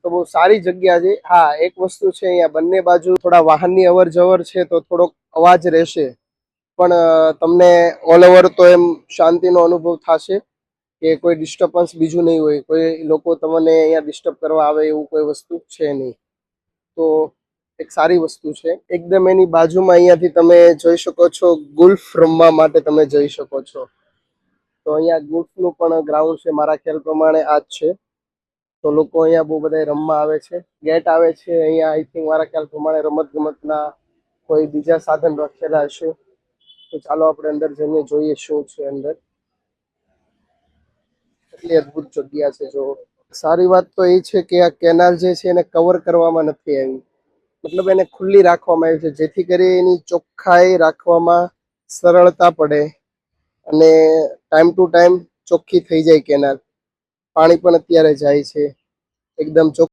તો બહુ સારી જગ્યા છે. હા, એક વસ્તુ છે, અહીંયા બંને બાજુ થોડા વાહનની અવર જવર છે તો થોડોક અવાજ રહેશે, પણ તમને ઓલ ઓવર તો એમ શાંતિનો અનુભવ થશે કે કોઈ ડિસ્ટર્બન્સ બીજું નહીં હોય, કોઈ લોકો તમને અહીંયા ડિસ્ટર્બ કરવા આવે એવું કોઈ વસ્તુ છે નહીં. તો એક સારી વસ્તુ છે. એકદમ એની બાજુમાં અહીંયાથી તમે જોઈ શકો છો, ગુલ્ફ રમવા માટે તમે જઈ શકો છો. તો અહીંયા ગુલ્ફનું પણ ગ્રાઉન્ડ છે, મારા ખ્યાલ પ્રમાણે આ જ છે. તો લોકો અહીંયા બહુ બધા રમવા આવે છે. ગેટ આવે છે અહીંયા, આઈ થિંક મારા ખ્યાલ પ્રમાણે રમત ગમતના કોઈ બીજા સાધન રાખેલા હશે. તો ચાલો આપણે અંદર જઈને જોઈએ શું છે અંદર. એટલી અદ્ભુત જગ્યા છે. જો સારી વાત તો એ છે કે આ કેનાલ જે છે એને કવર કરવામાં નથી આવી, મતલબ એને ખુલ્લી રાખવામાં આવી છે, જેથી કરી એની ચોખ્ખાઈ રાખવામાં સરળતા પડે અને ટાઈમ ટુ ટાઈમ ચોખ્ખી થઈ જાય કેનાલ. પાણી પણ અત્યારે જાય છે એકદમ ચોખ્ખું.